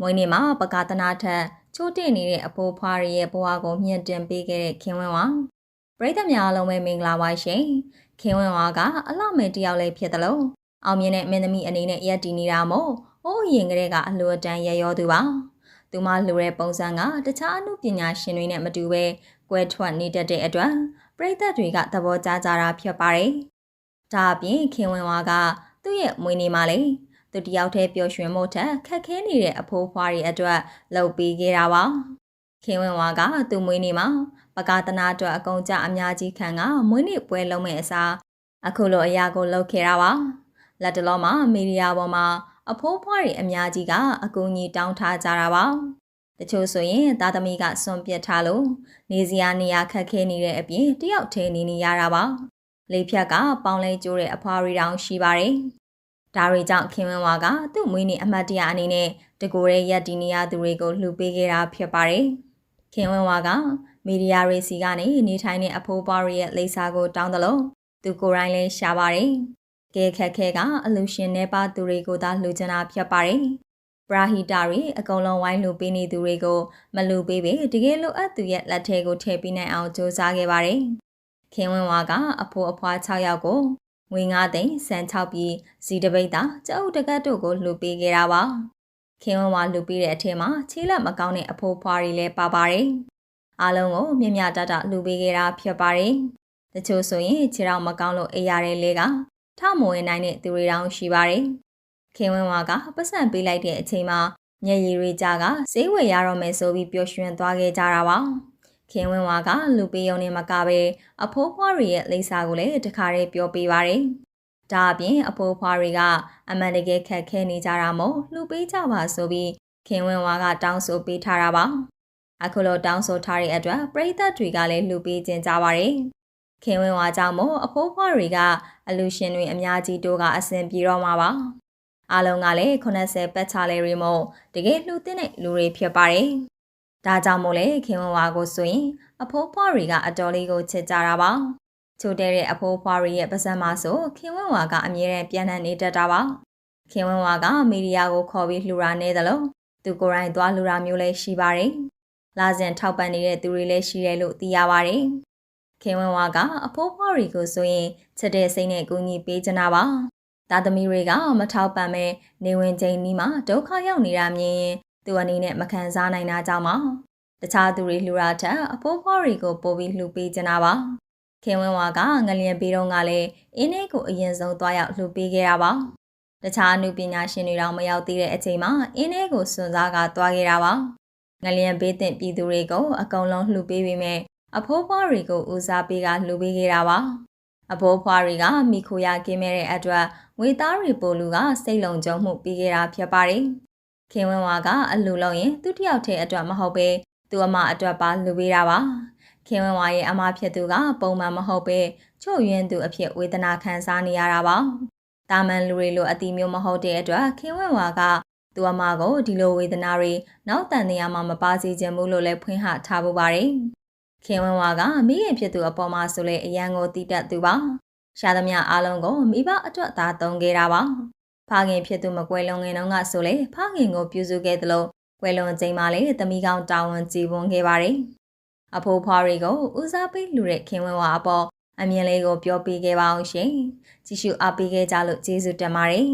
မွေးနေ့မှာပကာသနာထက်ချိုးတင်နေတဲ့အဖိုးဖွားရဲ့ဘဝကိုမြင့်တင်ပေးခဲ့တဲ့ခင်ဝင်းဝါပရိသတ်များအလုံးပဲမင်္ဂလာပါရှင်ခင်ဝင်းဝါကအလှမဲ့တယောက်လေးဖြစ်တယ်လို့အောင်မြင်တဲ့မင်းသမီးအနေနဲ့ရက်တည်နေတာမို့ဟိုးရင်ကလေးကအလှတန်းရရောသူပါသူမလှူတဲ့ပုံစံကတခြားအမှုပညာရှင်တွေနဲ့မတူပဲကွဲထွက်နေတတ်တဲ့အတွက်ပရိသတ်တွေကသဘောကျကြတာဖြစ်ပါတယ်ဒါအပြင်ခင်ဝင်းဝါကသူ့ရဲ့မွေးနေ့မှာလေသူတယောက်တည်းပျော်ရွှင်မှုထက်ခက်ခဲနေတဲ့အဖိုးဖွားတွေအတွက်လှုပ်ပေးခဲ့တာပါခင်ဝင်းဝါကသူ့မွေးနေ့မှာပကာသနာအတွက်အကုန်ကြအများကြီးခံကမွေးနေ့ပွဲလုံးမဲ့အစားအခုလိုအရာကိုလုပ်ခဲ့တာပါလက်တလုံးမှာမီဒီယာပေါ်မှာအဖိုးဖွားတွေအများကြီးကအကူအညီတောင်းထားကြတာပါတချို့ဆိုရင်သားသမီးကစွန့်ပစ်ထားလို့နေစရာနေရာခက်ခဲနေတဲ့အပြင်တယောက်တည်းနေရတာပါလေဖြတ်ကပေါင်းလဲကျိုးတဲ့အဖွားရီတောင်ရှိပါတယ်ဒါတွေကြောင့်ခင်ဝင်းဝါကသူ့မွေးနေ့အမှတ်တရအနေနဲ့တကူရဲရက်တီနေရသူတွေကိုလှူပေးခဲ့တာဖြစ်ပါတယ်။ခင်ဝင်းဝါကမီဒီယာတွေစီကနေနေထိုင်တဲ့အဖိုးပွားရဲ့လိပ်စာကိုတောင်းတယ်လို့သူကိုယ်တိုင်လည်းရှာပါတယ်။ကဲခက်ခဲကအလူရှင်နေပါသူတွေကိုသာလှူချင်တာဖြစ်ပါတယ်။ပရာဟီတာတွေအကုန်လုံးဝိုင်းလှူပေးနေသူတွေကိုမလှူပေးပေတကယ်လို့သူရဲ့လက်ထဲကိုထည့်ပေးနိုင်အောင်စူးစမ်းခဲ့ပါတယ်။ခင်ဝင်းဝါကအဖိုးအဖွား6ယောက်ကိုငွေ9သိန်းစံ6ပြည်စီတပိတ်တာကျအုပ်တကတ်တို့ကိုလှူပေးခဲ့တာပါခင်ဝင်းဝါလှူပေးတဲ့အထက်မှာချေးလက်မကောင်းတဲ့အဖိုးဖွားတွေလည်းပါပါတယ်အားလုံးကိုမြမြတတလှူပေးခဲ့တာဖြစ်ပါတယ်တချို့ဆိုရင်ခြေထောက်မကောင်းလို့အေးရတဲ့လေကထမဝင်နိုင်တဲ့သူတွေတောင်ရှိပါတယ်ခင်ဝင်းဝါကပတ်စံပေးလိုက်တဲ့အချိန်မှာမျက်ရည်တွေကြားကဈေးဝယ်ရတော့မယ်ဆိုပြီးပျော်ရွှင်သွားခဲ့ကြတာပါခင်ဝင်းဝါကလူပေးရုံနဲ့မကပဲအဖိုးဖွားတွေရဲ့လိပ်စာကိုလည်းတခါတည်းပြောပေးပါတယ်။ဒါအပြင်အဖိုးဖွားတွေကအမှန်တကယ်ခက်ခဲနေကြတာမို့လူပေးကြပါဆိုပြီးခင်ဝင်းဝါကတောင်းဆိုပေးထားတာပါ။အခုလိုတောင်းဆိုထားတဲ့အတွက်ပရိသတ်တွေကလည်းလူပေးခြင်းကြပါတယ်။ခင်ဝင်းဝါကြောင့်မို့အဖိုးဖွားတွေကအလူရှင်တွေအများကြီးတို့ကအဆင်ပြေတော့မှာပါ။အားလုံးကလည်း80ပတ်ချလဲတွေမို့တကယ်လှူတဲ့လူတွေဖြစ်ပါတယ်။ဒါကြောင့်မို့လေခင်ဝင်းဝါကိုဆိုရင်အဖိုးဖွားတွေကအတော်လေးကိုချစ်ကြတာပါချိုးတဲ့အဖိုးဖွားတွေရဲ့ပါစံမှာဆိုခင်ဝင်းဝါကအမြဲတမ်းပြန်နေတတ်တာပါခင်ဝင်းဝါကမီဒီယာကိုခေါ်ပြီးလှူတာနေတယ်လို့သူကိုယ်တိုင်သွားလှူတာမျိုးလည်းရှိပါတယ်လာစဉ်ထောက်ပံ့နေတဲ့သူတွေလည်းရှိတယ်လို့သိရပါတယ်ခင်ဝင်းဝါကအဖိုးဖွားတွေကိုဆိုရင်ချစ်တဲ့စိတ်နဲ့ကူညီပေးကြတာပါသားသမီးတွေကမထောက်ပံ့မဲ့နေဝင်ချိန်နီးမှာဒုက္ခရောက်နေတာမြင်ရင်သူအနေနဲ့မခံစားနိုင်တာကြောင့်ပါတခြားသူတွေလှူတာထက်အဖိုးဖွားတွေကိုပို့ပြီးလှူပေးကြတာပါခင်ဝင်းဝါကငလျင်ပေးတော့ကလည်းအင်းလေးကိုအရင်ဆုံးသွားရောက်လှူပေးခဲ့တာပါတခြားအမှုပညာရှင်တွေတောင်မရောက်သေးတဲ့အချိန်မှာအင်းလေးကိုစွန့်စားကသွားခဲ့တာပါငလျင်ပေးတဲ့ပြည်သူတွေကိုအကုန်လုံးလှူပေးပြီးမဲ့အဖိုးဖွားတွေကိုဦးစားပေးကလှူပေးခဲ့တာပါအဖိုးဖွားတွေကမိခိုရကင်းမဲ့တဲ့အတွက်ငွေသားတွေပို့လူကစိတ်လုံခြုံမှုပေးခဲ့တာဖြစ်ပါတယ်ခင်ဝင်းဝါကအလှလုံးရင်သူတယောက်တည်းအတွက်မဟုတ်ပဲသူအမအတွက်ပါလှူပေးတာပါခင်ဝင်းဝါရဲ့အမဖြစ်သူကပုံမှန်မဟုတ်ပဲချို့ယွင်းသူအဖြစ်ဝေဒနာခံစားနေရတာပါတာမန်လူတွေလိုအတိမျိုးမဟုတ်တဲ့အတွက်ခင်ဝင်းဝါကသူအမကိုဒီလိုဝေဒနာတွေနောက်တန်နေရာမှာမပါစေချင်ဘူးလို့လည်းဖွင့်ဟထားဖို့ပါတယ်ခင်ဝင်းဝါကမိခင်ဖြစ်သူအပေါ်မှာဆိုလေအရန်ကိုတီးတက်သူပါရှာသမျှအားလုံးကိုမိဘအတွက်သာသုံးခဲ့တာပါဖခင်ဖြစ်သူမကွယ်လွန်ငင်တော့ကဆိုလေဖခင်ကိုပြုစုခဲ့သလိုကွယ်လွန်ချိန်မှာလေသမီးကောင်းတာဝန်ကြည်ပွန်ခဲ့ပါတယ်အဖိုးဖွားတွေကိုဦးစားပေးလှူတဲ့ခင်ဝင်းဝါအပေါ်အမြင်လေးကိုပြောပြခဲ့ပါအောင်ရှင်ကြည့်ရှုအားပေးခဲ့ကြလို့ကျေးဇူးတင်ပါတယ်